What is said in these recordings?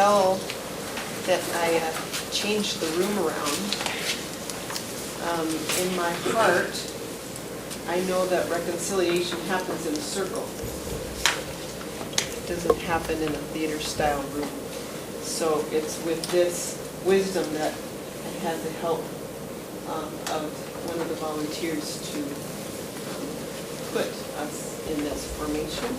That I changed the room around. In my heart, I know that reconciliation happens in a circle. It doesn't happen in a theater-style room. So it's with this wisdom that I had the help of one of the volunteers to put us in this formation.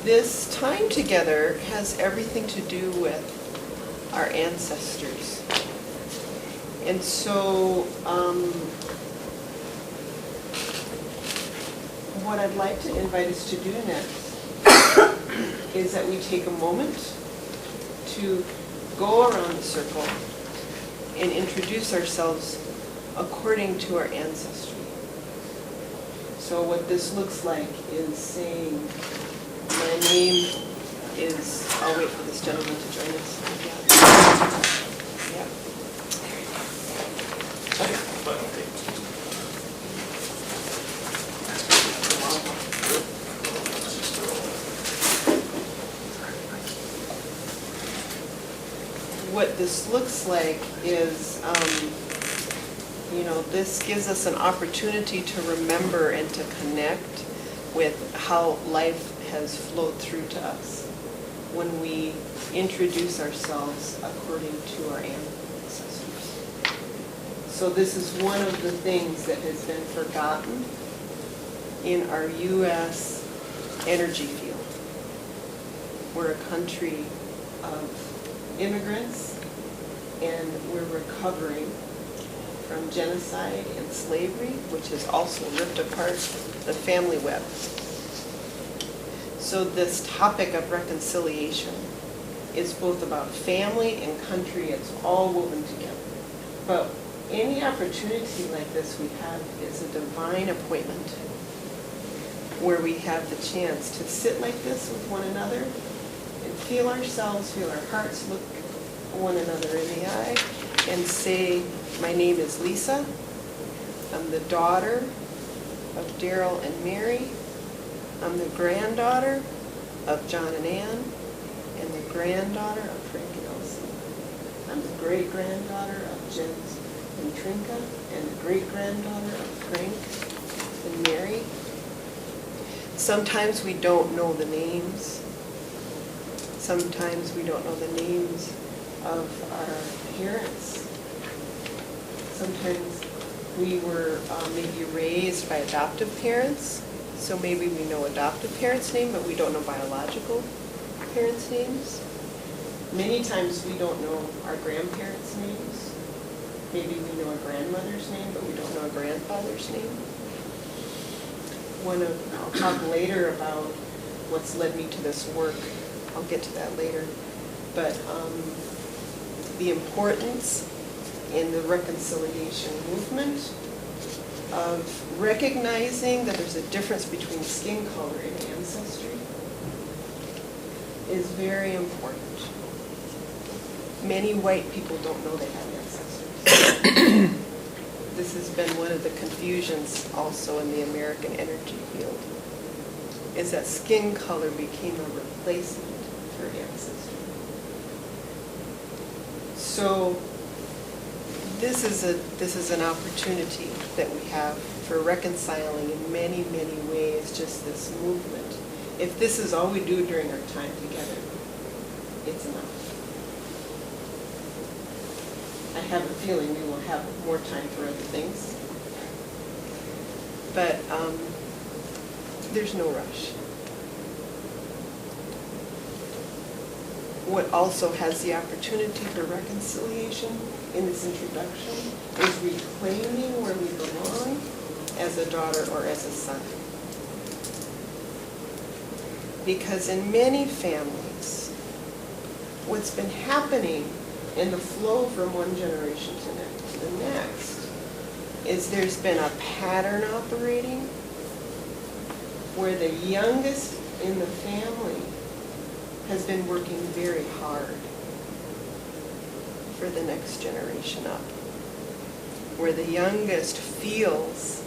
This time together has everything to do with our ancestors. And so what I'd like to invite us to do next is that we take a moment to go around the circle and introduce ourselves according to our ancestry. So what this looks like is saying, my name is, I'll wait for this gentleman to join us. Yeah. What this looks like is, this gives us an opportunity to remember and to connect with how life has flowed through to us when we introduce ourselves according to our ancestors. So this is one of the things that has been forgotten in our U.S. energy field. We're a country of immigrants, and we're recovering from genocide and slavery, which has also ripped apart the family web. So this topic of reconciliation is both about family and country. It's all woven together. But any opportunity like this we have is a divine appointment where we have the chance to sit like this with one another and feel ourselves, feel our hearts, look one another in the eye and say, my name is Lisa. I'm the daughter of Daryl and Mary. I'm the granddaughter of John and Ann, and the granddaughter of Frank and Elsie. I'm the great-granddaughter of Jens and Trinka, and the great-granddaughter of Frank and Mary. Sometimes we don't know the names. Sometimes we don't know the names of our parents. Sometimes we were maybe raised by adoptive parents. So maybe we know adoptive parents' name, but we don't know biological parents' names. Many times we don't know our grandparents' names. Maybe we know a grandmother's name, but we don't know a grandfather's name. I'll talk later about what's led me to this work. I'll get to that later. But the importance in the reconciliation movement of recognizing that there's a difference between skin color and ancestry is very important. Many white people don't know they have ancestors. This has been one of the confusions also in the American energy field, is that skin color became a replacement for ancestry. So this is an opportunity that we have for reconciling in many, many ways just this movement. If this is all we do during our time together, it's enough. I have a feeling we will have more time for other things. But there's no rush. What also has the opportunity for reconciliation in this introduction is reclaiming where we belong as a daughter or as a son. Because in many families, what's been happening in the flow from one generation to the next is there's been a pattern operating where the youngest in the family has been working very hard for the next generation up, where the youngest feels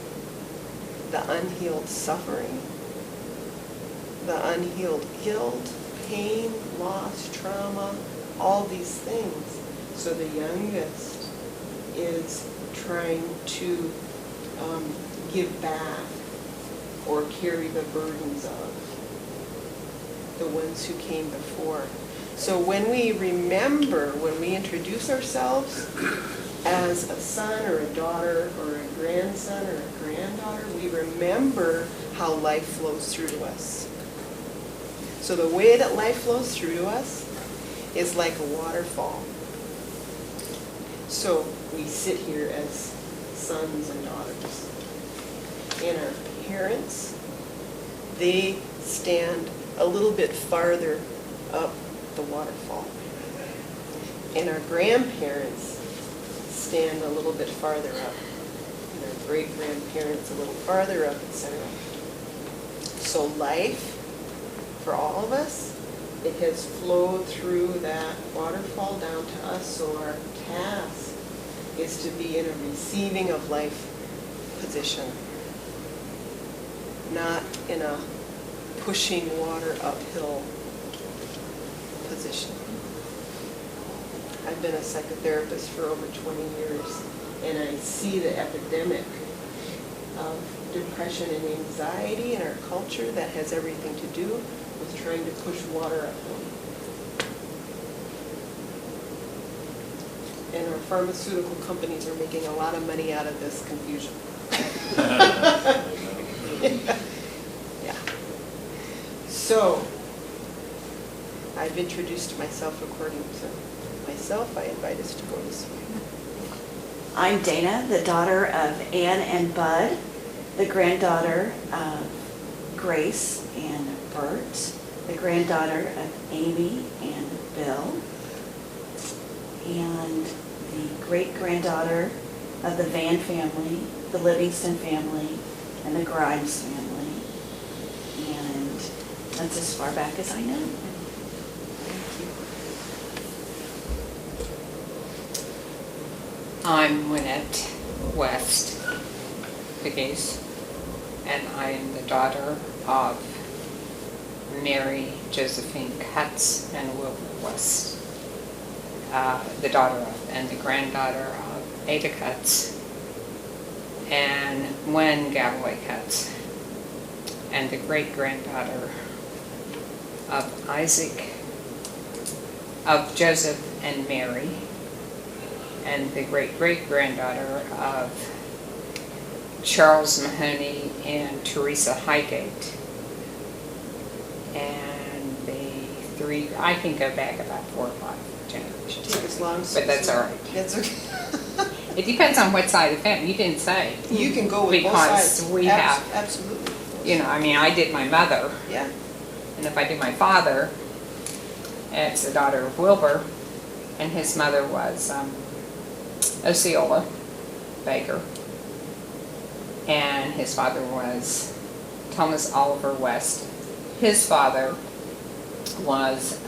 the unhealed suffering the unhealed guilt, pain, loss, trauma, all these things. So the youngest is trying to give back or carry the burdens of the ones who came before. So when we remember, when we introduce ourselves as a son or a daughter or a grandson or a granddaughter, we remember how life flows through to us. So the way that life flows through to us is like a waterfall. So we sit here as sons and daughters. And our parents, they stand a little bit farther up the waterfall. And our grandparents stand a little bit farther up. And our great-grandparents a little farther up, etc. So life, for all of us, it has flowed through that waterfall down to us. So our task is to be in a receiving of life position, not in a pushing water uphill position. I've been a psychotherapist for over 20 years, and I see the epidemic of depression and anxiety in our culture that has everything to do with trying to push water uphill. And our pharmaceutical companies are making a lot of money out of this confusion. Yeah. So, I've introduced myself according to myself. I invite us to go this way. I'm Dana, the daughter of Ann and Bud, the granddaughter of Grace and Bert, the granddaughter of Amy and Bill, and the great-granddaughter of the Van family, the Livingston family, and the Grimes family. And that's as far back as I know. I'm Winnette West Piggies, and I am the daughter of Mary Josephine Cutts and Wilbur West, the daughter of and the granddaughter of Ada Cutts and Gwen Galloway Cutts, and the great-granddaughter of Isaac, of Joseph and Mary, and the great-great-granddaughter of Charles Mahoney and Teresa Highgate. And the three, I can go back about 4 or 5 generations. Take as long as but that's all right. That's okay. It depends on what side of the family. You didn't say. You can go with both sides. Because we have, absolutely. you know, I mean, I did my mother. Yeah. And if I do my father, it's the daughter of Wilbur, and his mother was Osceola Baker, and his father was Thomas Oliver West. His father was,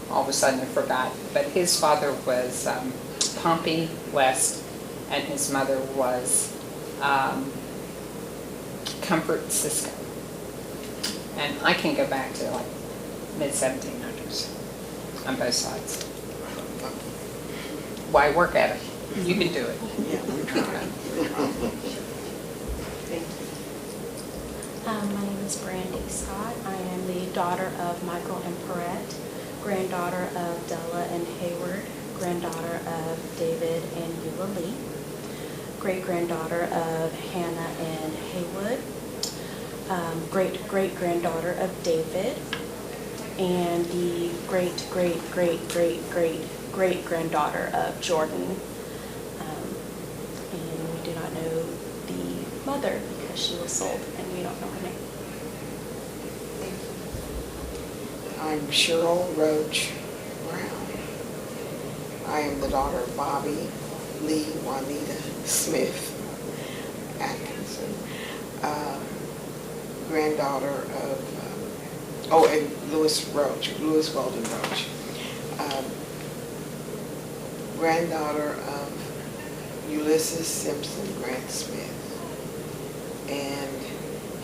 all of a sudden I forgot, but his father was Pompey West, and his mother was Comfort Cisco. And I can go back to like mid-1700s on both sides. Why work at it? You can do it. Yeah, we're trying. Thank you. My name is Brandy Scott. I am the daughter of Michael and Perrette, granddaughter of Della and Hayward, granddaughter of David and Eula Lee, great-granddaughter of Hannah and Haywood, great-great-granddaughter of David, and the great-great-great-great-great-great-granddaughter of Jordan. And we do not know the mother because she was sold and we don't know her name. I'm Cheryl Roach Brown. I am the daughter of Bobby Lee Juanita Smith Atkinson, granddaughter of, and Louis Weldon Roach, granddaughter of Ulysses Simpson Grant Smith, and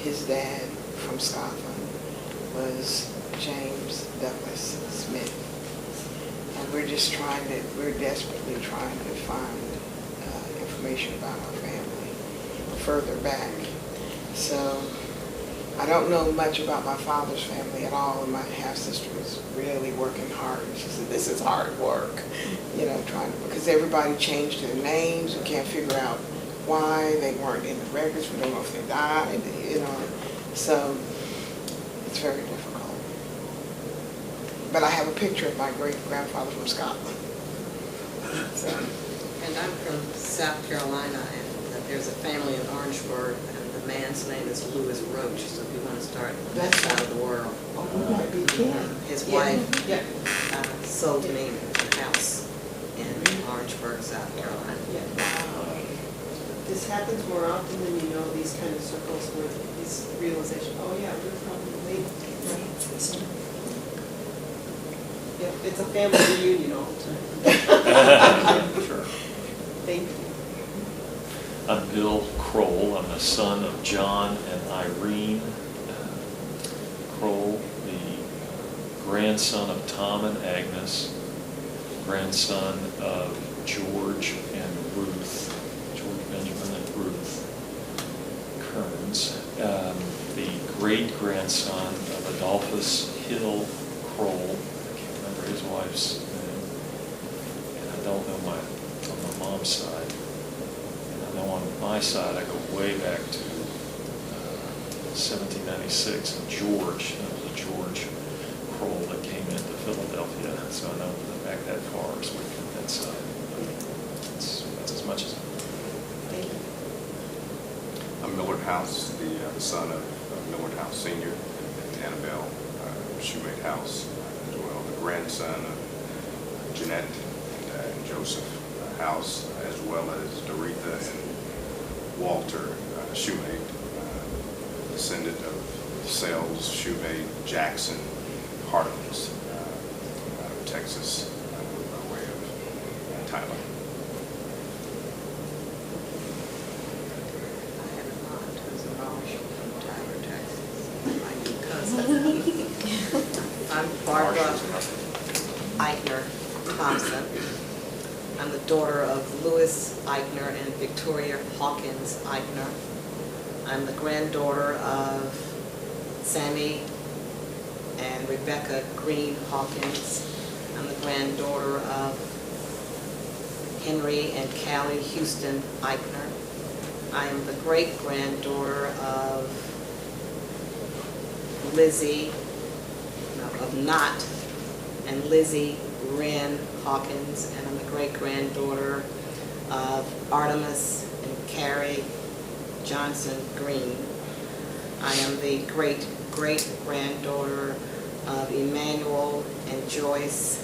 his dad from Scotland was James Douglas Smith. And we're desperately trying to find information about our family further back. So I don't know much about my father's family at all, and my half-sister was really working hard. She said, this is hard work, because everybody changed their names. We can't figure out why they weren't in the records. We don't know if they died, So it's very difficult. But I have a picture of my great-grandfather from Scotland. So. And I'm from South Carolina, and there's a family in Orangeburg, and the man's name is Louis Roach, so if you want to start that side of the world. Oh, we might be kin. His wife Yeah. sold me a house in Orangeburg, South Carolina. This happens more often than you know, these kind of circles where these realization, oh yeah, we're probably related. Yeah, it's a family reunion all the time. Sure. Thank you. I'm Bill Kroll. I'm the son of John and Irene Kroll, the grandson of Tom and Agnes, grandson of George and Ruth, George Benjamin and Ruth Kearns, the great-grandson of Adolphus Hill Kroll. I can't remember his wife's name, and I don't know on my mom's side. On my side, I go way back to 1796, and George, that was a George Kroll that came into Philadelphia, so I know back that far as we can that side. That's as much as I know. Thank you. I'm Millard House, the son of Millard House Sr. and Annabelle Shoemate House, as well, the grandson of Jeanette and Joseph House, as well as Doretha and Walter Shoemate, descendant of Sells, Shoemate, Jackson, Hartman's, out of Texas, by way of Tyler. I have an aunt who's an Marshall from Tyler, Texas, my new cousin. I'm Barbara Eichner Thompson. I'm the daughter of Louis Eichner and Victoria Hawkins Eichner. I'm the granddaughter of Sammy and Rebecca Green Hawkins. I'm the granddaughter of Henry and Callie Houston Eichner. I am the great-granddaughter of Knott and Lizzie Wren Hawkins, and I'm the great-granddaughter of Artemis and Carrie Johnson Green. I am the great-great-granddaughter of Emmanuel and Joyce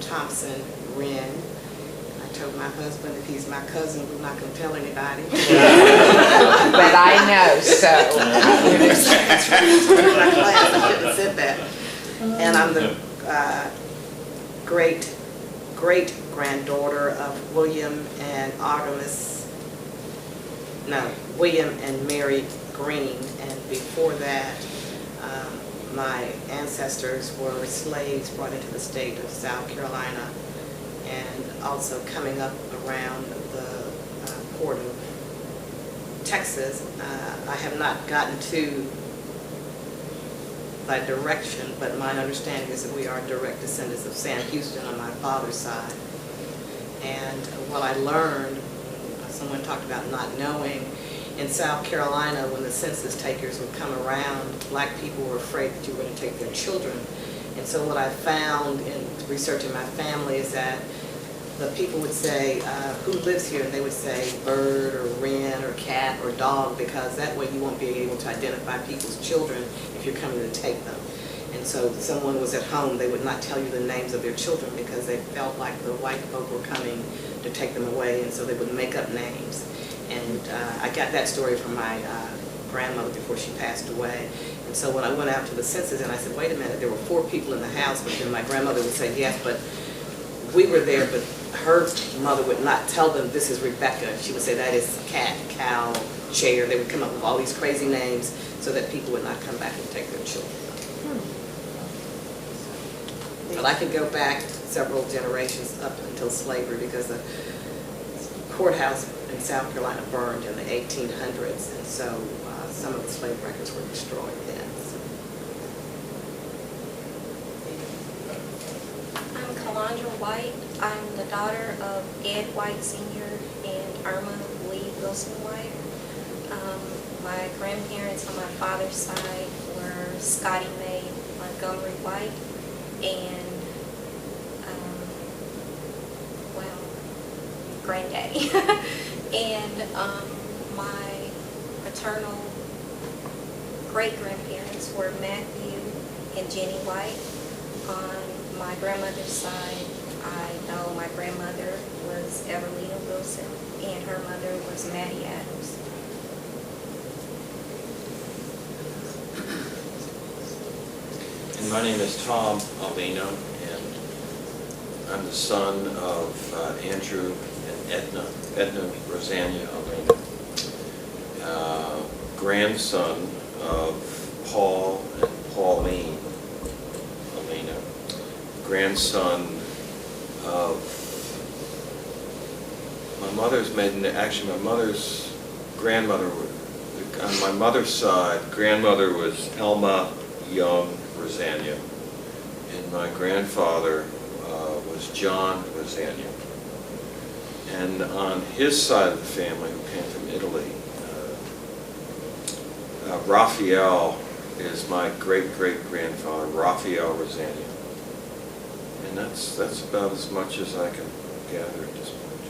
Thompson Wren. I told my husband if he's my cousin, we're not going to tell anybody. But I know, so. I shouldn't have said that. And I'm the great-great-granddaughter of William and Mary Green. And before that, my ancestors were slaves brought into the state of South Carolina, and also coming up around the port of Texas. I have not gotten to that direction, but my understanding is that we are direct descendants of Sam Houston on my father's side. And what I learned, someone talked about not knowing, in South Carolina, when the census takers would come around, black people were afraid that you were going to take their children. And so what I found in researching my family is that the people would say, who lives here? And they would say bird or wren or cat or dog, because that way you won't be able to identify people's children if you're coming to take them. And so if someone was at home, they would not tell you the names of their children because they felt like the white folk were coming to take them away, and so they would make up names. And I got that story from my grandmother before she passed away. And so when I went out to the census and I said, wait a minute, there were 4 people in the house, but then my grandmother would say, yes, but we were there, but her mother would not tell them this is Rebecca. She would say that is cat, cow, chair. They would come up with all these crazy names so that people would not come back and take their children. But I could go back several generations up until slavery because the courthouse in South Carolina burned in the 1800s, and so some of the slave records were destroyed then. I'm Calandra White. I'm the daughter of Ed White Sr. and Irma Lee Wilson White. My grandparents on my father's side were Scotty Mae Montgomery White and, Granddaddy. And my paternal great-grandparents were Matthew and Jenny White. On my grandmother's side, I know my grandmother was Evelina Wilson and her mother was Mattie Adams. And my name is Tom Alvino, and I'm the son of Andrew and Edna Rosanna Alvino, grandson of Paul and Pauline Alvino, grandson of my mother's maiden, actually my mother's grandmother, on my mother's side, grandmother was Elma Young Rosanna, and my grandfather was John Rosanna. And on his side of the family, who came from Italy, Raphael is my great-great-grandfather, Raphael Rosanna. And that's about as much as I can gather at this point.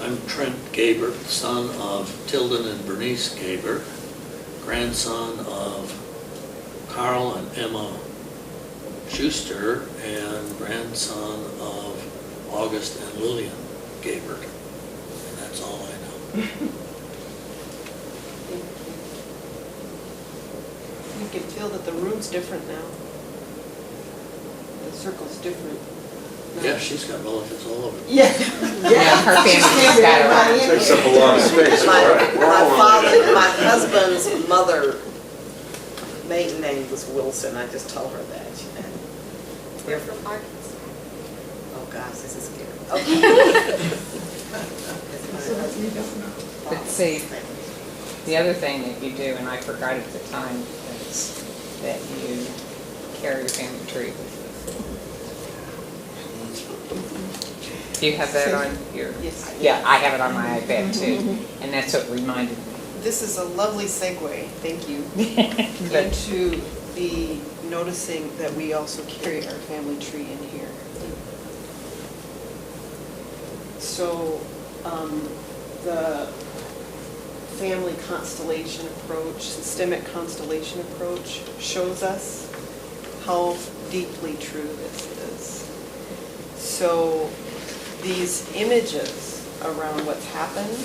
I'm Trent Gaber, son of Tilden and Bernice Gaber, grandson of Carl and Emma Schuster, and grandson of August and Lillian Gaber. And that's all I know. You can feel that the room's different now. The circle's different. Yeah, she's got relatives all over. Yeah. Yeah, her family's got around. Takes up a lot of space, right? My husband's mother maiden name was Wilson. I just told her that. We're from Arkansas. Oh gosh, this is scary. Okay. But see, the other thing that you do, and I forgot at the time, is that you carry your family tree with you. Do you have that on your? Yes. Yeah, I have it on my iPad too, and that's what reminded me. This is a lovely segue, thank you, But into the noticing that we also carry our family tree in here. So the family constellation approach, systemic constellation approach, shows us how deeply true this is. So these images around what's happened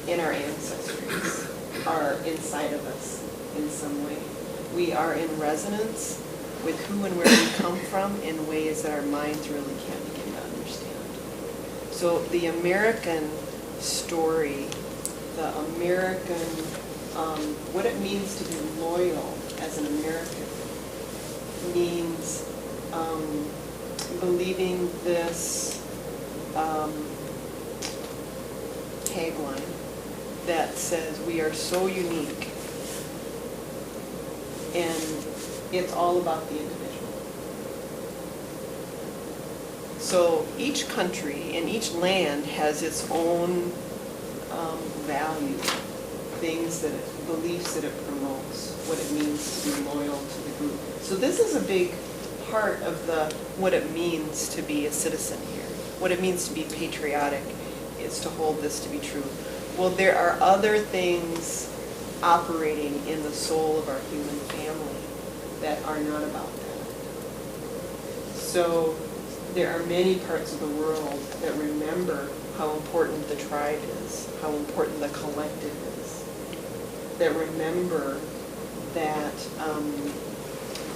in our ancestries are inside of us in some way. We are in resonance with who and where we come from in ways that our minds really can't begin to understand. So the American story, the American, what it means to be loyal as an American means believing this tagline that says we are so unique and it's all about the individual. So each country and each land has its own value, things that it, beliefs that it promotes, what it means to be loyal to the group. So this is a big part of what it means to be a citizen here. What it means to be patriotic is to hold this to be true. Well, there are other things operating in the soul of our human family that are not about that. So there are many parts of the world that remember how important the tribe is, how important the collective is, that remember that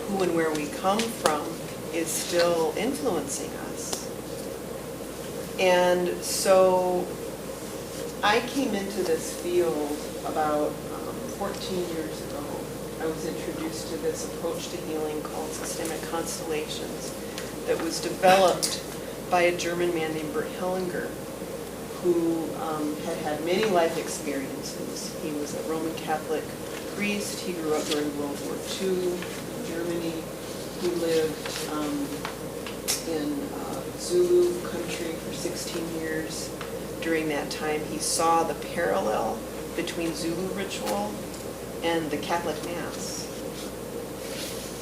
who and where we come from is still influencing us. And so I came into this field about 14 years ago. I was introduced to this approach to healing called systemic constellations that was developed by a German man named Bert Hellinger, who had had many life experiences. He was a Roman Catholic priest. He grew up during World War II in Germany. He lived in Zulu country for 16 years. During that time, he saw the parallel between Zulu ritual and the Catholic Mass.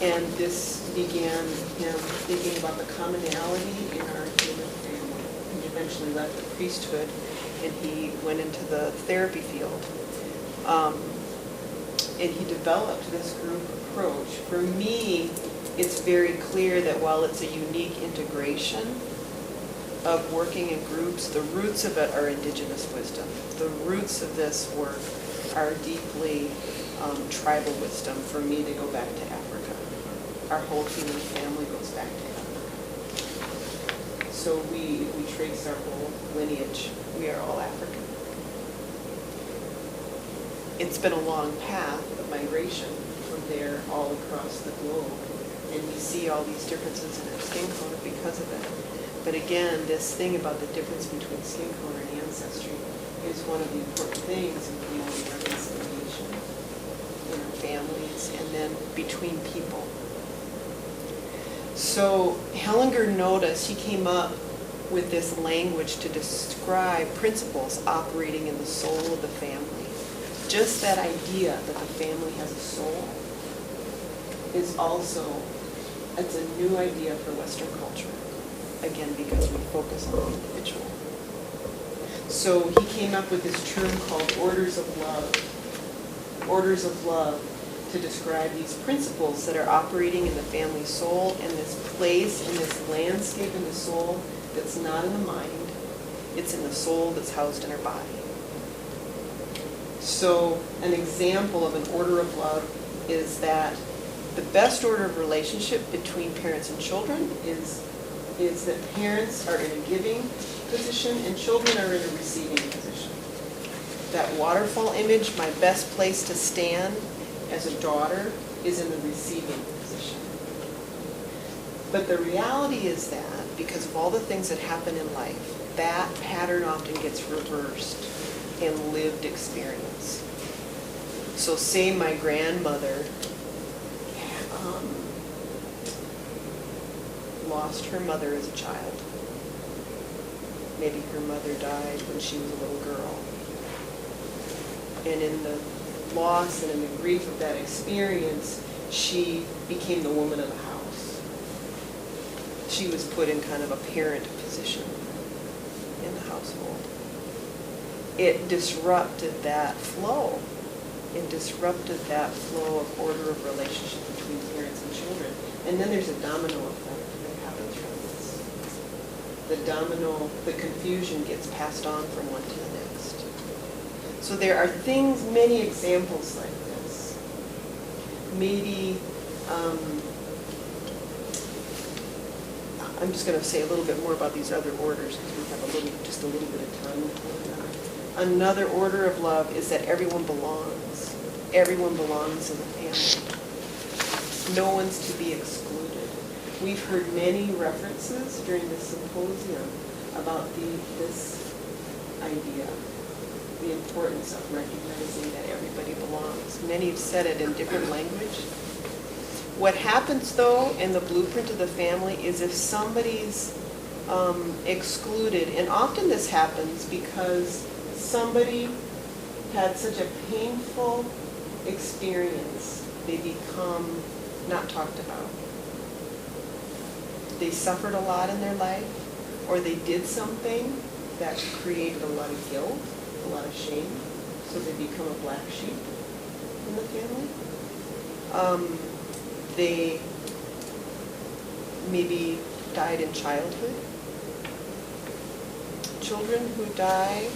And this began him thinking about the commonality in our human family. He eventually left the priesthood and he went into the therapy field. And he developed this group approach. For me, it's very clear that while it's a unique integration of working in groups, the roots of it are indigenous wisdom. The roots of this work are deeply tribal wisdom. For me, they go back to Africa. Our whole human family goes back to Africa. So if we trace our whole lineage, we are all African. It's been a long path of migration from there all across the globe. And we see all these differences in our skin color because of it. But again, this thing about the difference between skin color and ancestry is one of the important things in promoting reconciliation in our families and then between people. So Hellinger noticed, he came up with this language to describe principles operating in the soul of the family. Just that idea that the family has a soul is also, it's a new idea for Western culture. Again, because we focus on the individual. So he came up with this term called orders of love. Orders of love to describe these principles that are operating in the family soul and this place and this landscape in the soul that's not in the mind. It's in the soul that's housed in our body. So an example of an order of love is that the best order of relationship between parents and children is that parents are in a giving position and children are in a receiving position. That waterfall image, my best place to stand as a daughter is in the receiving position. But the reality is that because of all the things that happen in life, that pattern often gets reversed in lived experience. So say my grandmother lost her mother as a child. Maybe her mother died when she was a little girl. And in the loss and in the grief of that experience, she became the woman of the house. She was put in kind of a parent position in the household. It disrupted that flow. It disrupted that flow of order of relationship between parents and children. And then there's a domino effect that happens from this. The confusion gets passed on from one to the next. So there are things, many examples like this. Maybe, I'm just going to say a little bit more about these other orders because we have just a little bit of time. Another order of love is that everyone belongs. Everyone belongs in the family. No one's to be excluded. We've heard many references during this symposium about this idea, the importance of recognizing that everybody belongs. Many have said it in different language. What happens, though, in the blueprint of the family is if somebody's excluded, and often this happens because somebody had such a painful experience, they become not talked about. They suffered a lot in their life, or they did something that created a lot of guilt, a lot of shame, so they become a black sheep in the family. They maybe died in childhood. Children who die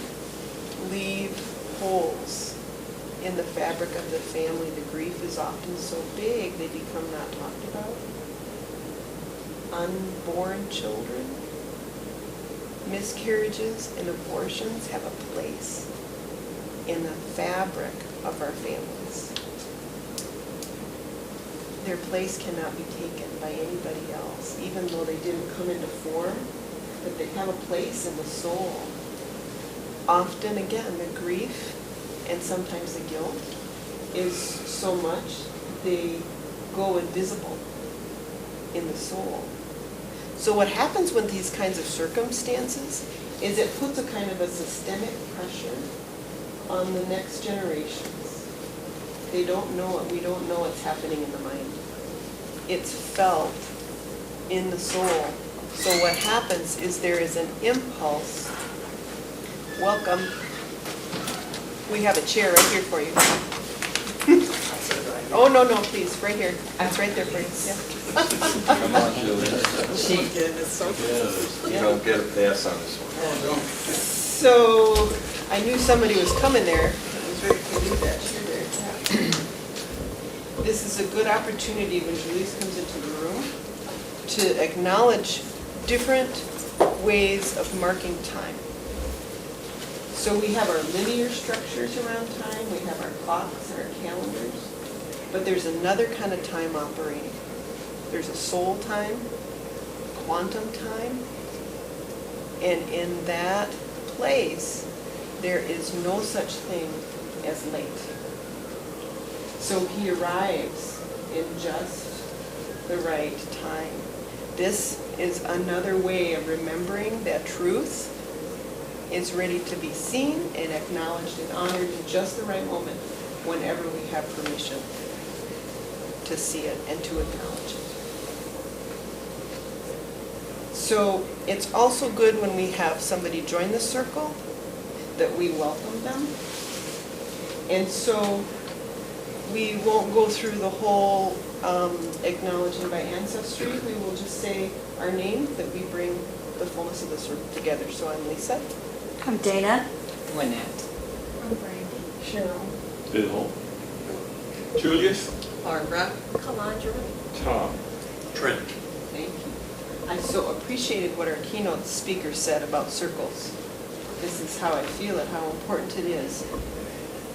leave holes in the fabric of the family. The grief is often so big they become not talked about. Unborn children miscarriages and abortions have a place in the fabric of our families. Their place cannot be taken by anybody else, even though they didn't come into form, but they have a place in the soul. Often, again, the grief and sometimes the guilt is so much they go invisible in the soul. So what happens with these kinds of circumstances is it puts a kind of a systemic pressure on the next generations. They don't know it. We don't know what's happening in the mind. It's felt in the soul. So what happens is there is an impulse. Welcome. We have a chair right here for you. Oh, no, please, right here. It's right there for you. Yeah. Come on, Julie. You don't get a pass on this one. So I knew somebody was coming there. I was ready to do that. Sure there. This is a good opportunity when Julie comes into the room to acknowledge different ways of marking time. So we have our linear structures around time, we have our clocks and our calendars, but there's another kind of time operating. There's a soul time, quantum time, and in that place, there is no such thing as late. So he arrives in just the right time. This is another way of remembering that truth is ready to be seen and acknowledged and honored in just the right moment whenever we have permission to see it and to acknowledge it. So it's also good when we have somebody join the circle that we welcome them. And so we won't go through the whole acknowledging by ancestry. We will just say our name, that we bring the fullness of the circle together. So I'm Lisa. I'm Dana. Lynette. I'm Brandy. Cheryl. Bill. Julius. Barbara. Calandra. Tom. Trent. Thank you. I so appreciated what our keynote speaker said about circles. This is how I feel it, how important it is.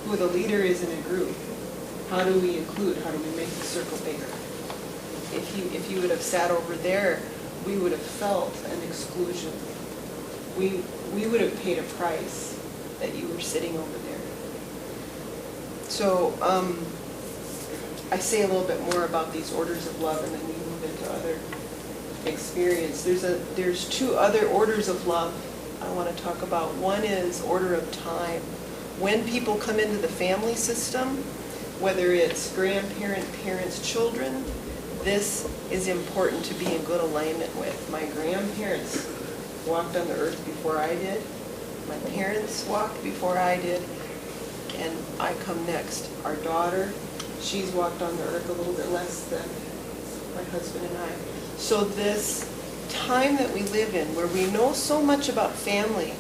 Who the leader is in a group. How do we include? How do we make the circle bigger? If you would have sat over there, we would have felt an exclusion. We would have paid a price that you were sitting over there. So I say a little bit more about these orders of love, and then we move into other experience. There's two other orders of love I want to talk about. One is order of time. When people come into the family system, whether it's grandparent, parents, children, this is important to be in good alignment with. My grandparents walked on the earth before I did. My parents walked before I did, and I come next. Our daughter, she's walked on the earth a little bit less than my husband and I. So this time that we live in, where we know so much about family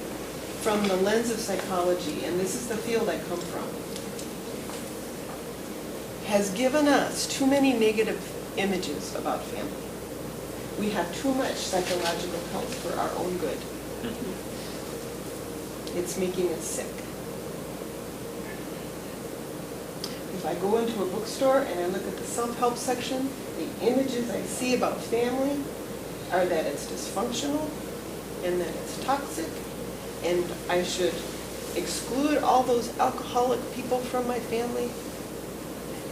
from the lens of psychology, and this is the field I come from, has given us too many negative images about family. We have too much psychological health for our own good. It's making us sick. If I go into a bookstore and I look at the self-help section, the images I see about family are that it's dysfunctional and that it's toxic, and I should exclude all those alcoholic people from my family,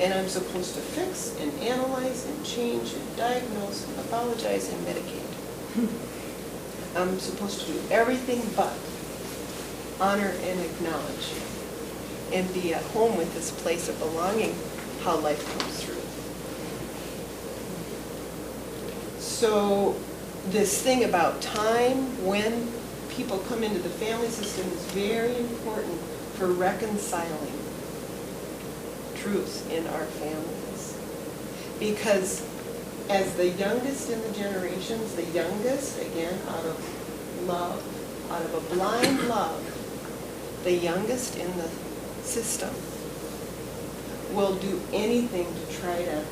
and I'm supposed to fix and analyze and change and diagnose and apologize and medicate. I'm supposed to do everything but honor and acknowledge and be at home with this place of belonging, how life comes through. So this thing about time, when people come into the family system, is very important for reconciling truths in our families. Because as the youngest in the generations, the youngest, again, out of love, out of a blind love, the youngest in the system will do anything to try to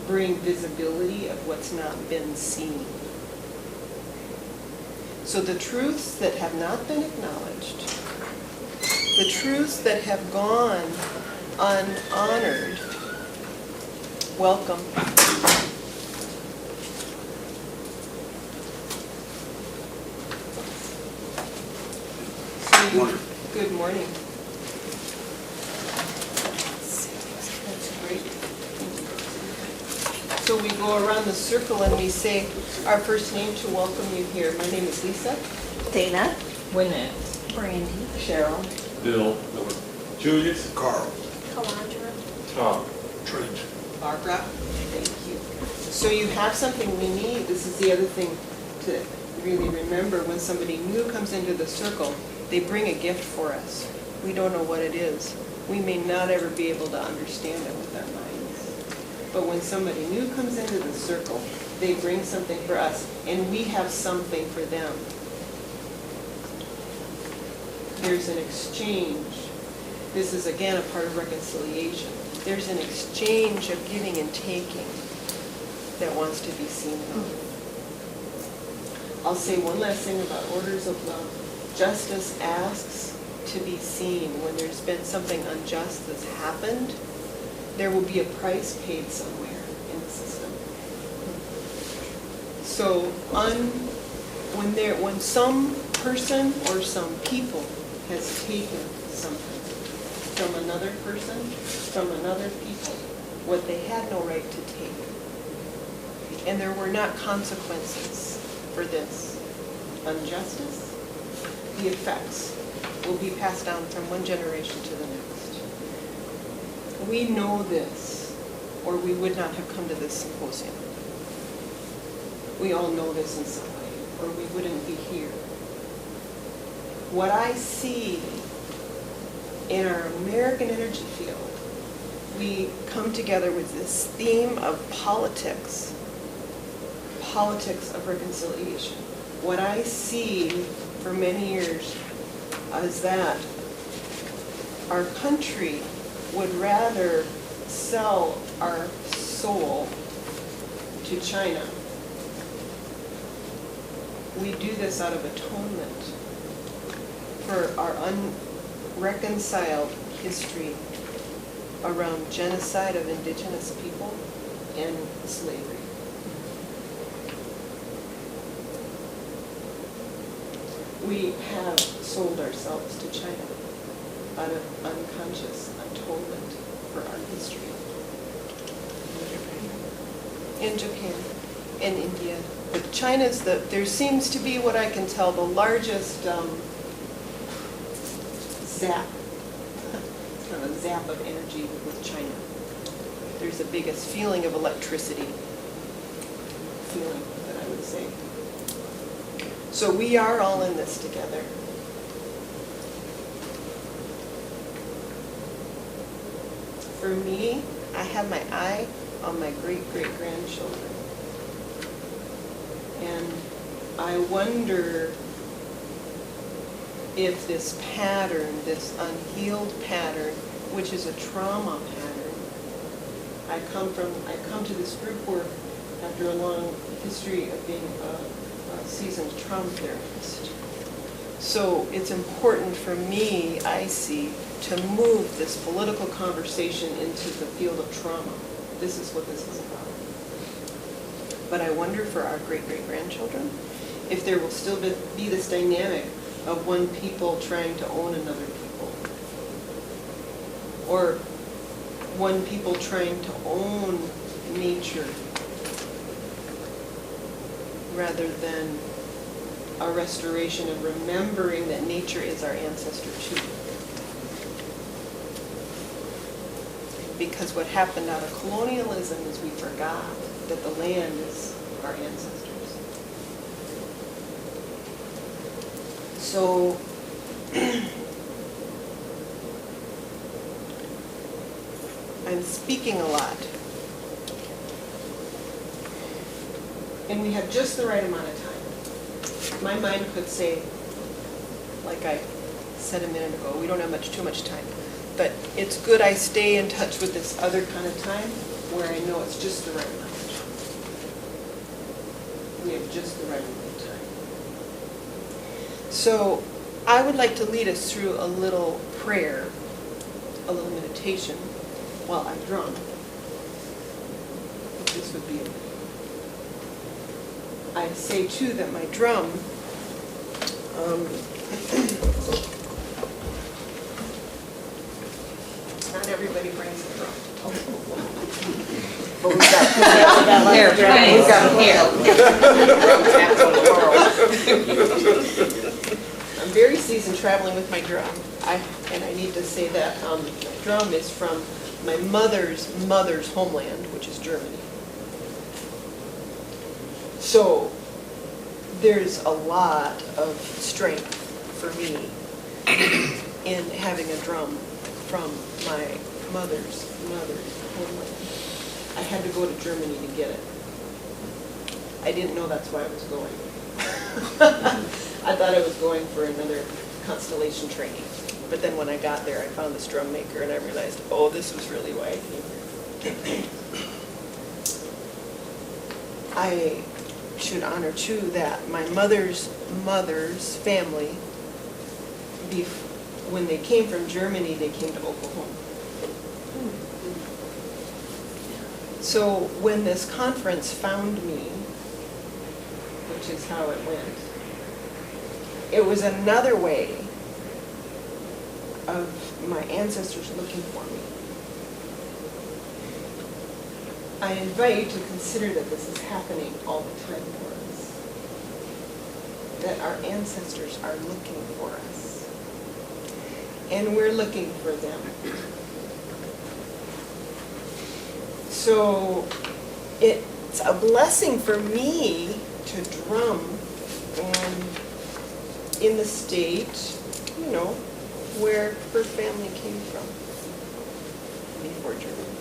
bring visibility of what's not been seen. So the truths that have not been acknowledged, the truths that have gone unhonored, welcome. Good morning. That's great. So we go around the circle and we say our first name to welcome you here. My name is Lisa. Dana. Wynette. Brandy. Cheryl. Bill. Julius. Carl. Calandra. Tom. Trent. Barbara? Thank you. So you have something we need. This is the other thing to really remember. When somebody new comes into the circle, they bring a gift for us. We don't know what it is. We may not ever be able to understand it with our minds. But when somebody new comes into the circle, they bring something for us, and we have something for them. There's an exchange. This is again a part of reconciliation. There's an exchange of giving and taking that wants to be seen. I'll say one last thing about orders of love. Justice asks to be seen. When there's been something unjust that's happened, there will be a price paid somewhere in the system. So when some person or some people has taken something from another person, from another people, what they had no right to take, and there were not consequences for this injustice, the effects will be passed down from one generation to the next. We know this, or we would not have come to this symposium. We all know this in some way, or we wouldn't be here. What I see in our American energy field, we come together with this theme of politics of reconciliation. What I see for many years is that our country would rather sell our soul to China. We do this out of atonement for our unreconciled history around genocide of indigenous people and slavery. We have sold ourselves to China out of unconscious atonement for our history. In Japan, in India. But China's there seems to be, what I can tell, the largest zap, it's kind of a zap of energy with China. There's the biggest feeling of electricity, that I would say. So we are all in this together. For me, I have my eye on my great-great-grandchildren. And I wonder if this pattern, this unhealed pattern, which is a trauma pattern, I come to this group work after a long history of being a seasoned trauma therapist. So it's important for me, I see, to move this political conversation into the field of trauma. This is what this is about. But I wonder for our great-great-grandchildren if there will still be this dynamic of one people trying to own another people, or one people trying to own nature rather than a restoration and remembering that nature is our ancestor too. Because what happened out of colonialism is we forgot that the land is our ancestors. So I'm speaking a lot. And we have just the right amount of time. My mind could say, like I said a minute ago, we don't have too much time. But it's good I stay in touch with this other kind of time where I know it's just the right amount. We have just the right amount of time. So I would like to lead us through a little prayer, a little meditation while I drum. This would be, I say too that my drum, not everybody brings a drum. But we've got Here, we've got I'm very seasoned traveling with my drum. And I need to say that my drum is from my mother's homeland, which is Germany. So there's a lot of strength for me in having a drum from my mother's homeland. I had to go to Germany to get it. I didn't know that's why I was going. I thought I was going for another constellation training. But then when I got there, I found this drum maker and I realized, oh, this was really why I came here. I should honor too that my mother's family, when they came from Germany, they came to Oklahoma. So when this conference found me, which is how it went, it was another way of my ancestors looking for me. I invite you to consider that this is happening all the time for us. That our ancestors are looking for us. And we're looking for them. So it's a blessing for me to drum and in the state, you know, where her family came from before Germany.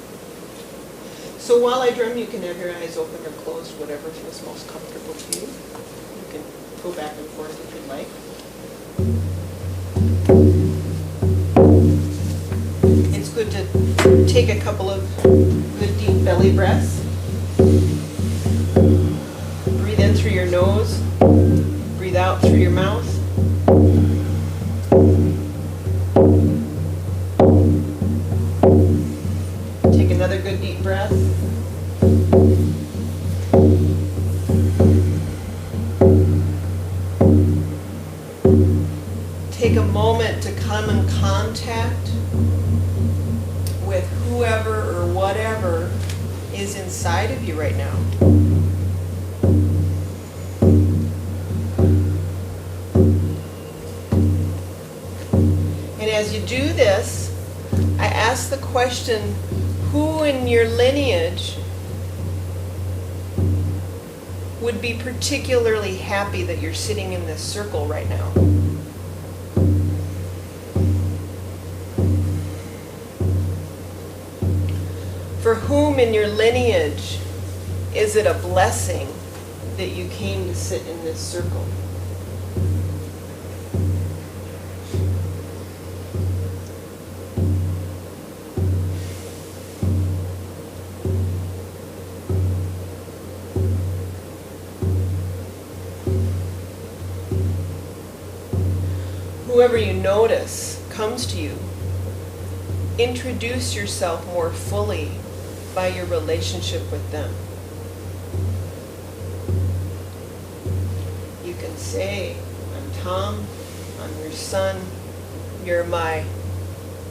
So while I drum, you can have your eyes open or closed, whatever feels most comfortable to you. You can go back and forth if you'd like. It's good to take a couple of good deep belly breaths. Breathe in through your nose, breathe out through your mouth. Take another good deep breath. Take a moment to come in contact with whoever or whatever is inside of you right now. And as you do this, I ask the question, who in your lineage would be particularly happy that you're sitting in this circle right now? For whom in your lineage is it a blessing that you came to sit in this circle? Whoever you notice comes to you, introduce yourself more fully by your relationship with them. You can say, I'm Tom, I'm your son, you're my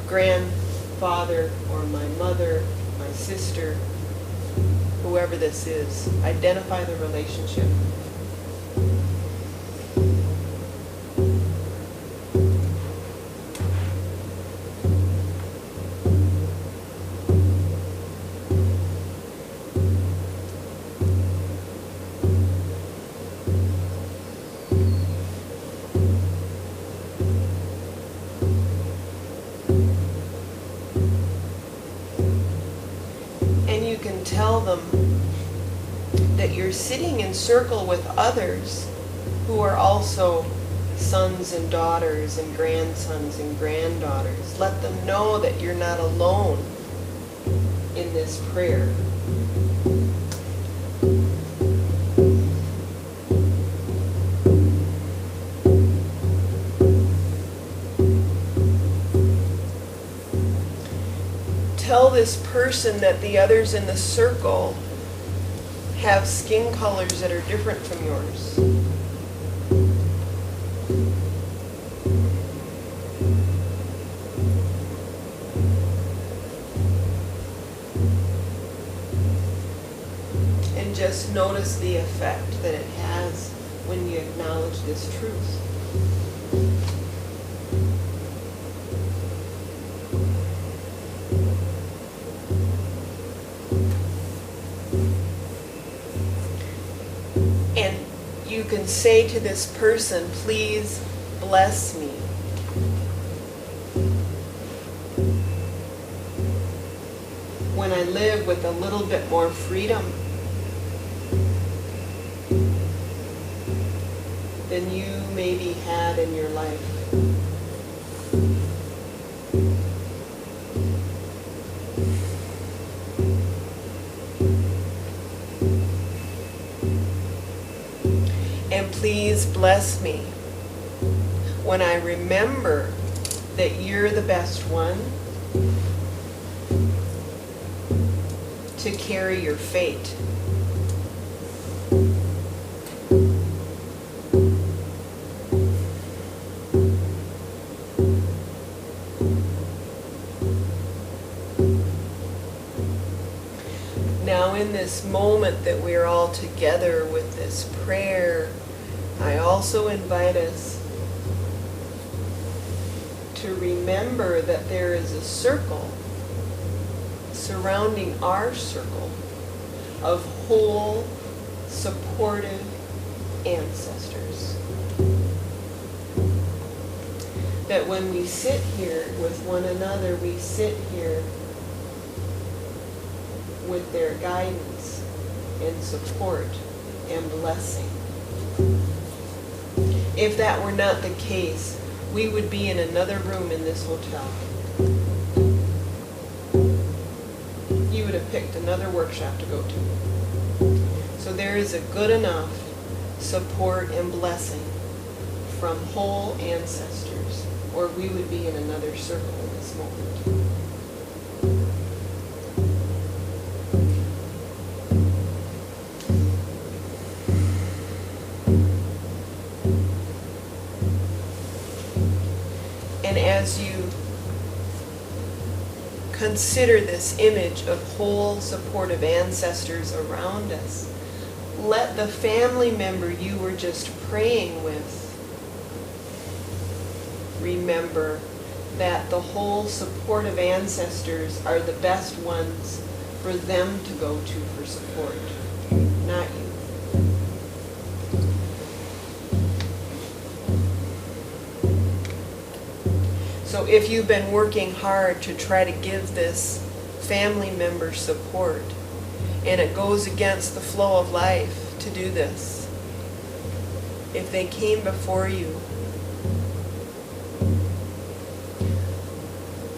grandfather or my mother, my sister, whoever this is. Identify the relationship. Tell them that you're sitting in circle with others who are also sons and daughters and grandsons and granddaughters. Let them know that you're not alone in this prayer. this person that the others in the circle have skin colors that are different from yours. And just notice the effect that it has when you acknowledge this truth. And you can say to this person, please bless me. When I live with a little bit more freedom than you maybe had in your life. And please bless me when I remember that you're the best one to carry your fate. Now in this moment that we're all together with this prayer, I also invite us to remember that there is a circle surrounding our circle of whole, supportive ancestors. That when we sit here with one another, we sit here with their guidance and support and blessing. If that were not the case, we would be in another room in this hotel. You would have picked another workshop to go to. So there is a good enough support and blessing from whole ancestors, or we would be in another circle in this moment. And as you consider this image of whole supportive ancestors around us, let the family member you were just praying with remember that the whole supportive ancestors are the best ones for them to go to for support, not you. So if you've been working hard to try to give this family member support, and it goes against the flow of life to do this, if they came before you,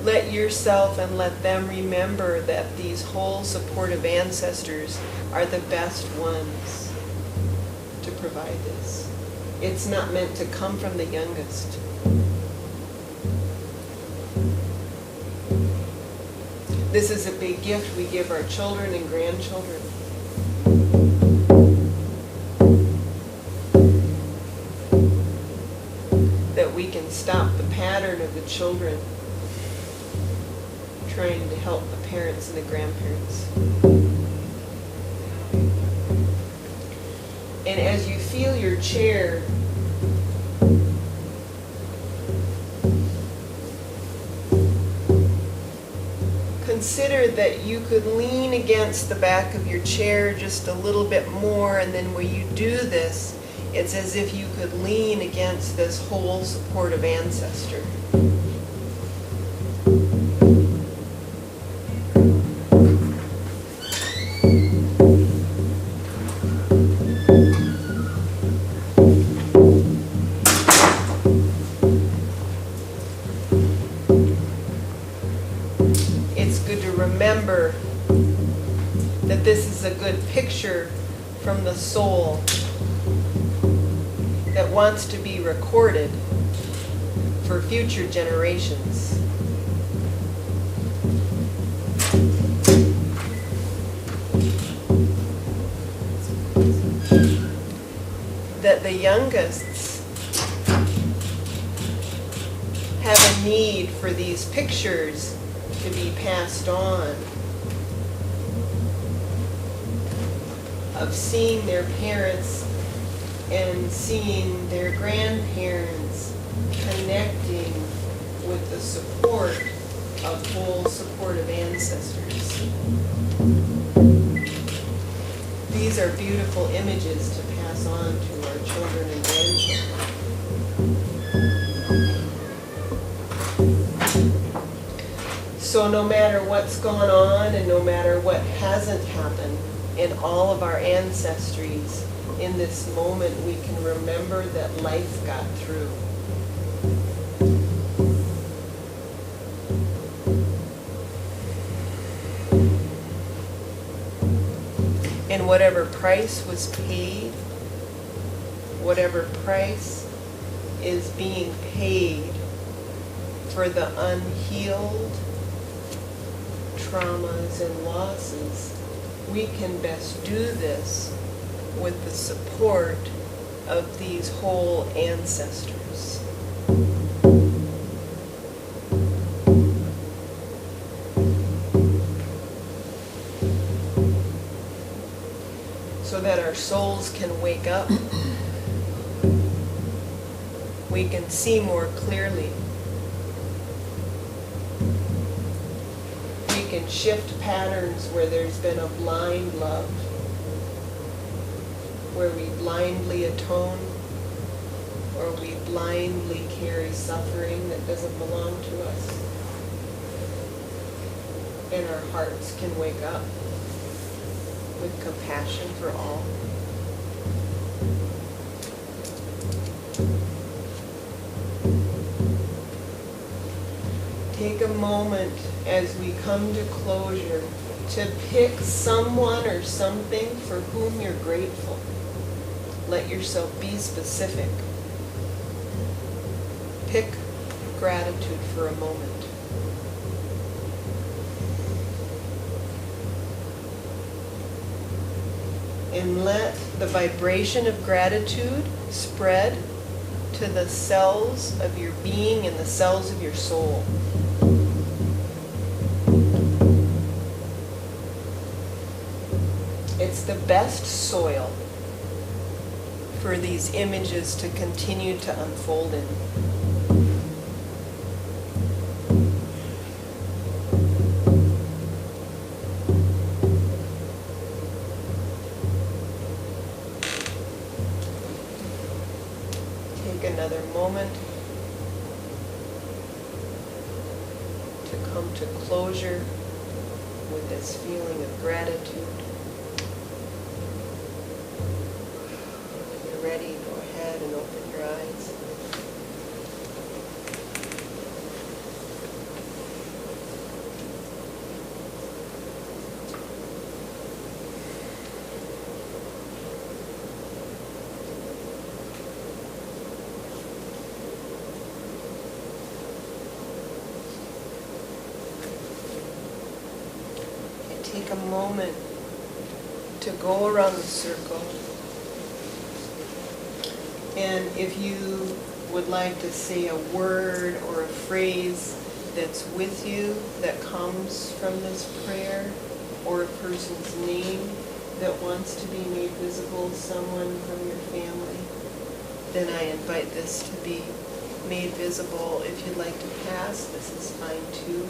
let yourself and let them remember that these whole supportive ancestors are the best ones to provide this. It's not meant to come from the youngest. This is a big gift we give our children and grandchildren. That we can stop the pattern of the children trying to help the parents and the grandparents. And as you feel your chair consider that you could lean against the back of your chair just a little bit more, and then when you do this, it's as if you could lean against this whole supportive ancestor. Remember that this is a good picture from the soul that wants to be recorded for future generations. that the youngest have a need for these pictures to be passed on, of seeing their parents and seeing their grandparents connecting with the support of full supportive ancestors. These are beautiful images to pass on to our children and grandchildren. So no matter what's gone on and no matter what hasn't happened in all of our ancestries, in this moment we can remember that life got through. And whatever price was paid, whatever price is being paid for the unhealed traumas and losses, we can best do this with the support of these whole ancestors. So that our souls can wake up, we can see more clearly. We can shift patterns where there's been a blind love, where we blindly atone, or we blindly carry suffering that doesn't belong to us. And our hearts can wake up with compassion for all. Take a moment as we come to closure to pick someone or something for whom you're grateful. Let yourself be specific. Pick gratitude for a moment. And let the vibration of gratitude spread to the cells of your being and the cells of your soul. It's the best soil for these images to continue to unfold in. Take another moment to come to closure with this feeling of gratitude. When you're ready, go ahead and open your eyes. Take a moment to go around the circle. And if you would like to say a word or a phrase that's with you that comes from this prayer, or a person's name that wants to be made visible, someone from your family, then I invite this to be made visible. If you'd like to pass, this is fine too,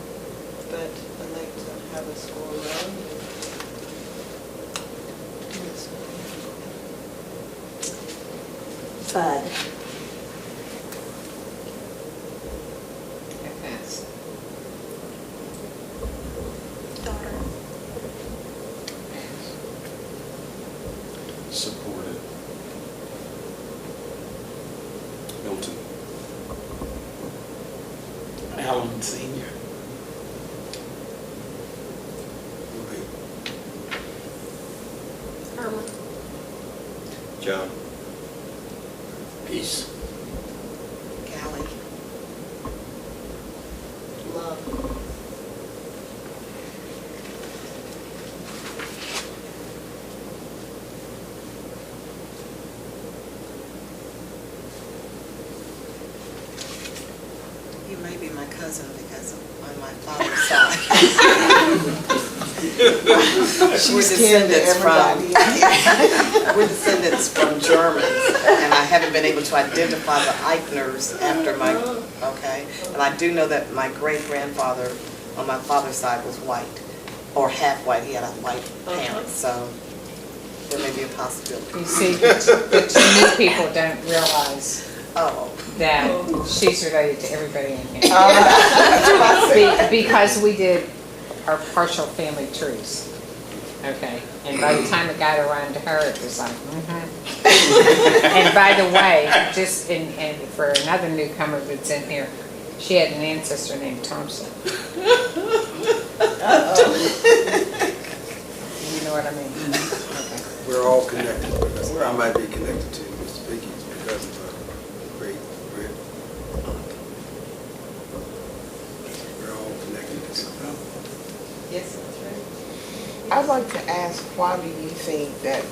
but I'd like to have us go around. Do this one. Bud. I pass. Daughter. Supported. Milton. Alan Senior. Irma. John. Peace. Callie. Love. be my cousin because on my father's side. We're descendants from Germans, and I haven't been able to identify the Eichners after my, okay? But I do know that my great-grandfather on my father's side was white, or half white. He had a white parent, so there may be a possibility. You see, the new people don't realize Oh. that she's related to everybody in here. Because we did our partial family trees. Okay, and by the time it got around to her, it was like, And by the way, just and for another newcomer that's in here, she had an ancestor named Thompson. You know what I mean? Okay. We're all connected, because I might be connected to Mr. Bickey's because of a great aunt. We're all connected to somehow. Yes, that's right. I'd like to ask, why do you think that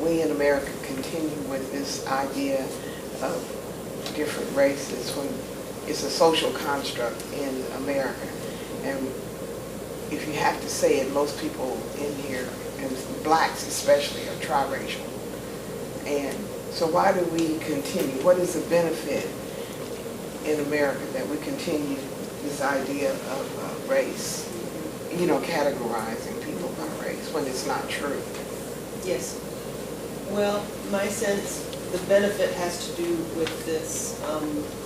we in America continue with this idea of different races when it's a social construct in America? And if you have to say it, most people in here, and blacks especially, are triracial. And so why do we continue? What is the benefit in America that we continue this idea of race, you know, categorizing people by race when it's not true? Yes. Well, my sense, the benefit has to do with this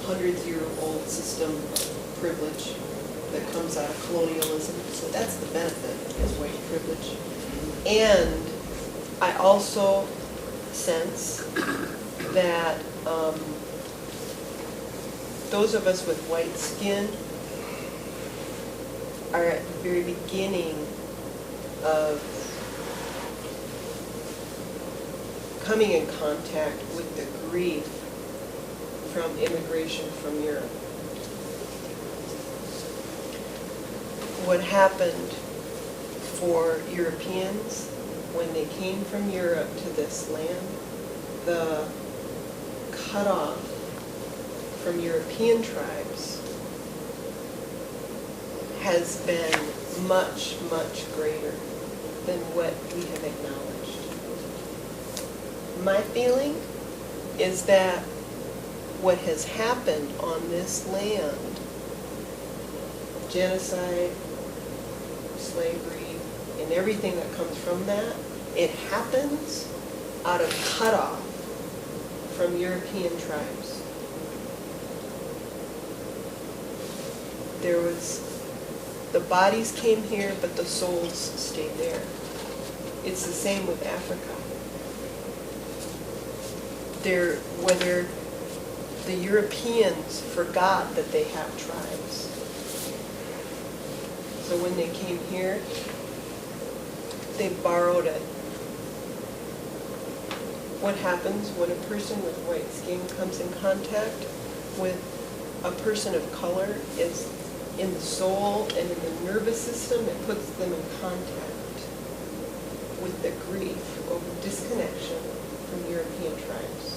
100-year-old system of privilege that comes out of colonialism. So that's the benefit, is white privilege. And I also sense that those of us with white skin are at the very beginning of coming in contact with the grief from immigration from Europe. What happened for Europeans when they came from Europe to this land, the cutoff from European tribes has been much, much greater than what we have acknowledged. My feeling is that what has happened on this land, genocide, slavery, and everything that comes from that, it happens out of cutoff from European tribes. There was, the bodies came here, but the souls stayed there. It's the same with Africa. Whether the Europeans forgot that they have tribes. So when they came here, they borrowed it. What happens when a person with white skin comes in contact with a person of color is in the soul and in the nervous system, it puts them in contact with the grief over disconnection from European tribes.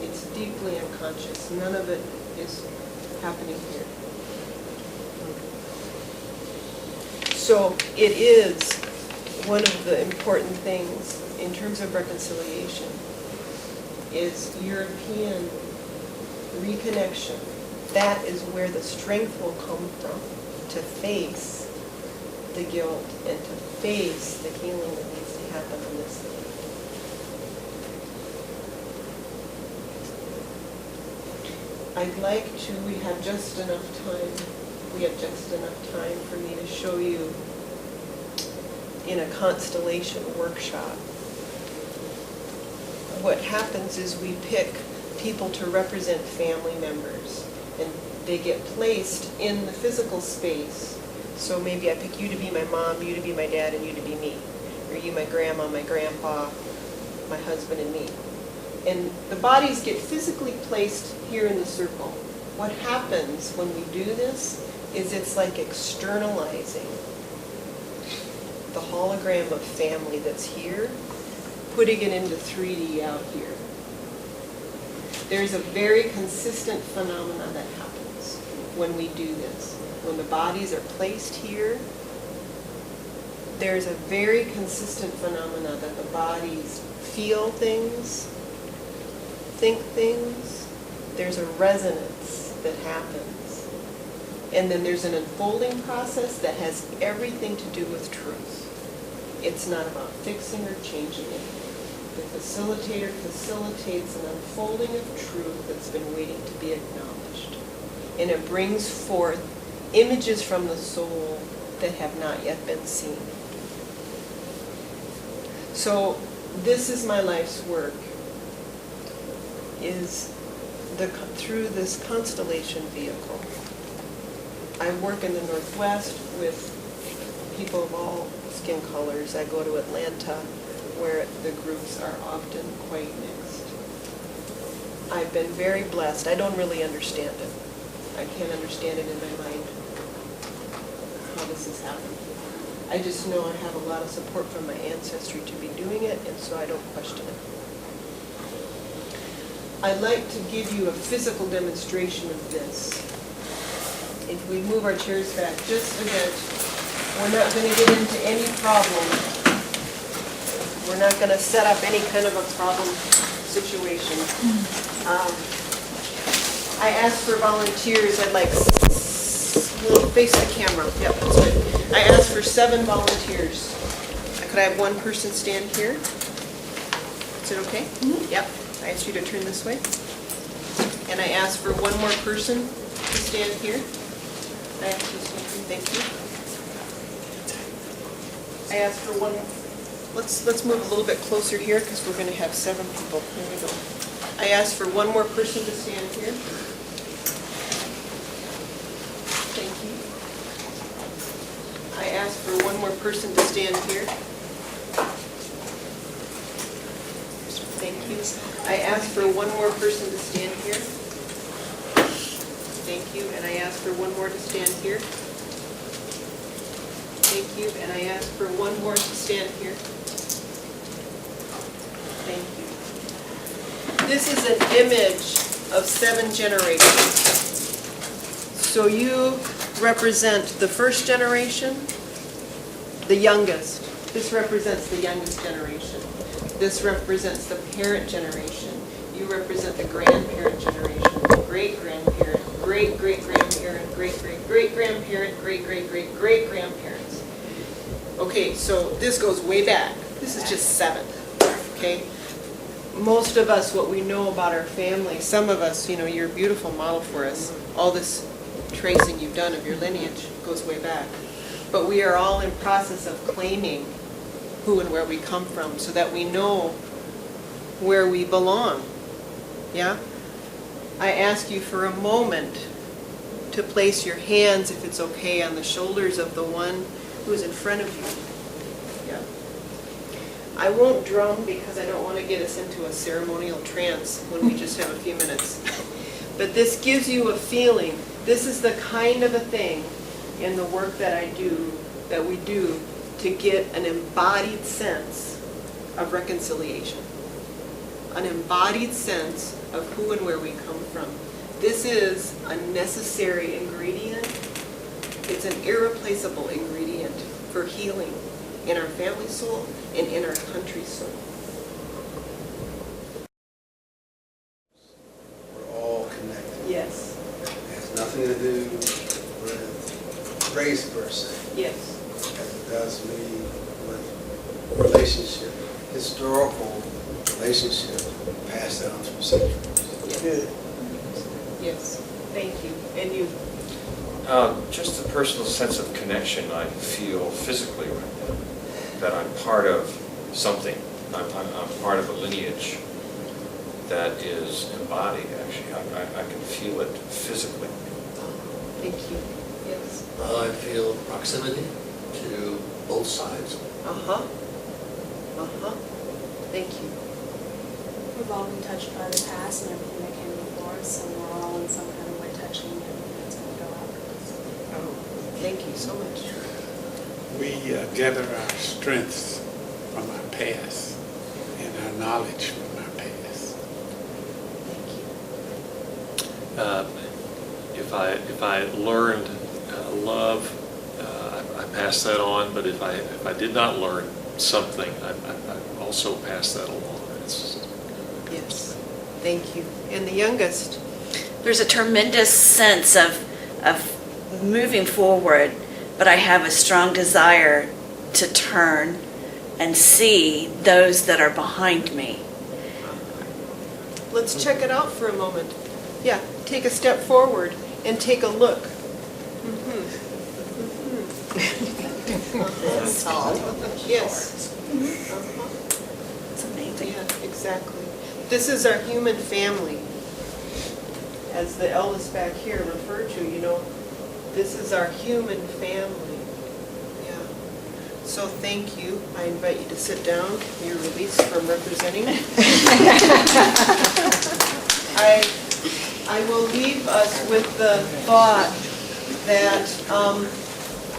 It's deeply unconscious. None of it is happening here. So it is one of the important things in terms of reconciliation is European reconnection. That is where the strength will come from to face the guilt and to face the healing that needs to happen on this land. I'd like to, we have just enough time for me to show you in a constellation workshop. What happens is we pick people to represent family members, and they get placed in the physical space. So maybe I pick you to be my mom, you to be my dad, and you to be me. Or you my grandma, my grandpa, my husband, and me. And the bodies get physically placed here in the circle. What happens when we do this is it's like externalizing the hologram of family that's here, putting it into 3D out here. There's a very consistent phenomenon that happens when we do this. When the bodies are placed here, there's a very consistent phenomenon that the bodies feel things, think things. There's a resonance that happens. And then there's an unfolding process that has everything to do with truth. It's not about fixing or changing it. The facilitator facilitates an unfolding of truth that's been waiting to be acknowledged. And it brings forth images from the soul that have not yet been seen. So this is my life's work, is through this constellation vehicle. I work in the Northwest with people of all skin colors. I go to Atlanta, where the groups are often quite mixed. I've been very blessed. I don't really understand it. I can't understand it in my mind, how this has happened. I just know I have a lot of support from my ancestry to be doing it, and so I don't question it. I'd like to give you a physical demonstration of this. If we move our chairs back just a bit, we're not going to get into any problem. We're not going to set up any kind of a problem situation. I asked for volunteers. I'd like, we'll face the camera. Yep, that's good. I asked for 7 volunteers. Could I have one person stand here? Is it okay? Mm-hmm. Yep. I asked you to turn this way. And I asked for one more person to stand here. I asked you to stand here. Thank you. I asked for one. Let's move a little bit closer here because we're going to have 7 people. Here we go. I asked for one more person to stand here. Thank you. I asked for one more person to stand here. Thank you. I asked for one more person to stand here. Thank you. And I asked for one more to stand here. Thank you. And I asked for one more to stand here. Thank you. This is an image of 7 generations. So you represent the first generation, the youngest. This represents the youngest generation. This represents the parent generation. You represent the grandparent generation, the great-grandparent, great-great-grandparent, great-great-great-grandparent, great-great-great-great-grandparents. Okay, so this goes way back. This is just 7, okay? Most of us, what we know about our family, some of us, you know, you're a beautiful model for us. All this tracing you've done of your lineage goes way back. But we are all in process of claiming who and where we come from so that we know where we belong. Yeah? I ask you for a moment to place your hands, if it's okay, on the shoulders of the one who is in front of you. Yeah. I won't drum because I don't want to get us into a ceremonial trance when we just have a few minutes. But this gives you a feeling. This is the kind of a thing in the work that I do, that we do, to get an embodied sense of reconciliation. An embodied sense of who and where we come from. This is a necessary ingredient. It's an irreplaceable ingredient for healing in our family soul and in our country's soul. We're all connected. Yes. It has nothing to do with race per se, Yes. as it does me with relationship, historical relationship passed down through centuries. Yes. Yes. Thank you. And you? Just a personal sense of connection I feel physically right now, that I'm part of something. I'm part of a lineage that is embodied, actually. I can feel it physically. Thank you. Yes. I feel proximity to both sides. Uh-huh. Uh-huh. Thank you. We've all been touched by the past and everything that came before us, and we're all in some kind of way touching everything that's going to go after us. Oh, thank you so much. We gather our strengths from our past and our knowledge from our past. Thank you. if I learned love, I pass that on, but if I did not learn something, I also pass that along. Yes, thank you. And the youngest? There's a tremendous sense of moving forward, but I have a strong desire to turn and see those that are behind me. Let's check it out for a moment. Yeah, take a step forward and take a look. Yes. It's amazing. Yeah, exactly. This is our human family. As the eldest back here referred to, this is our human family. Yeah. So thank you. I invite you to sit down. You're released from representing. I will leave us with the thought that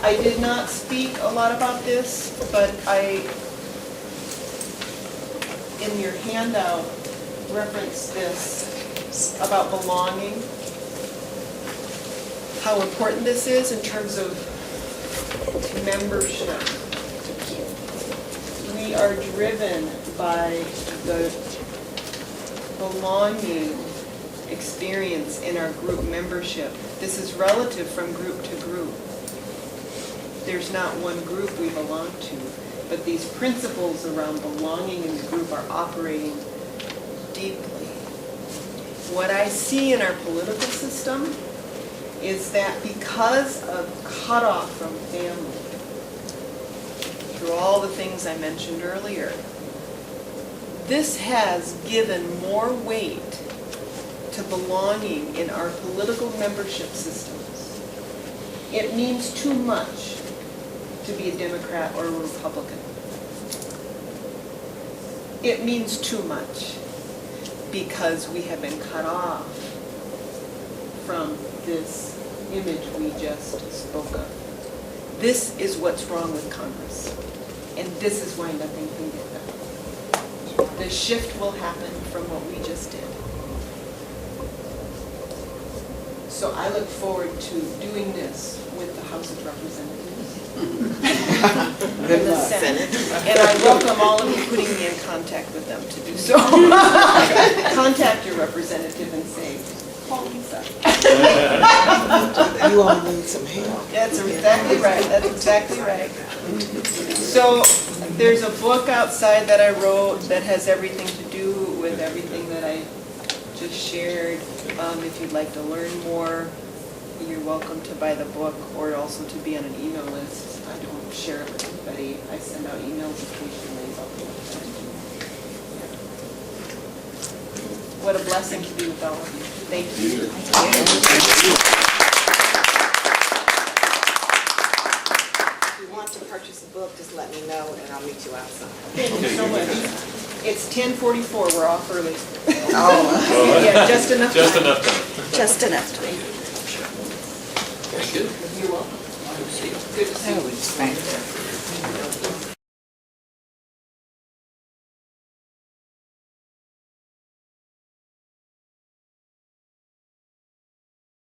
I did not speak a lot about this, but in your handout, reference this about belonging, how important this is in terms of membership. We are driven by the belonging experience in our group membership. This is relative from group to group. There's not one group we belong to, but these principles around belonging in the group are operating deeply. What I see in our political system is that because of cutoff from family, through all the things I mentioned earlier, this has given more weight to belonging in our political membership systems. It means too much to be a Democrat or a Republican. It means too much because we have been cut off from this image we just spoke of. This is what's wrong with Congress, and this is why nothing can get done. The shift will happen from what we just did. So I look forward to doing this with the House of Representatives and the Senate. And I welcome all of you putting me in contact with them to do so. Contact your representative and say, call Lisa. You all need some help. That's exactly right. That's exactly right. So there's a book outside that I wrote that has everything to do with everything that I just shared. If you'd like to learn more, you're welcome to buy the book or also to be on an email list. I don't share it with anybody. I send out emails occasionally about the website. Yeah. What a blessing to be with all of you. Thank you. If you want to purchase a book, just let me know and I'll meet you outside. Thank you so much. It's 10:44. We're off early. Oh. Yeah, just enough time. Just enough time. Just enough time. Very good. You're welcome. Good to see you. Good to see you. Oh, it's fantastic.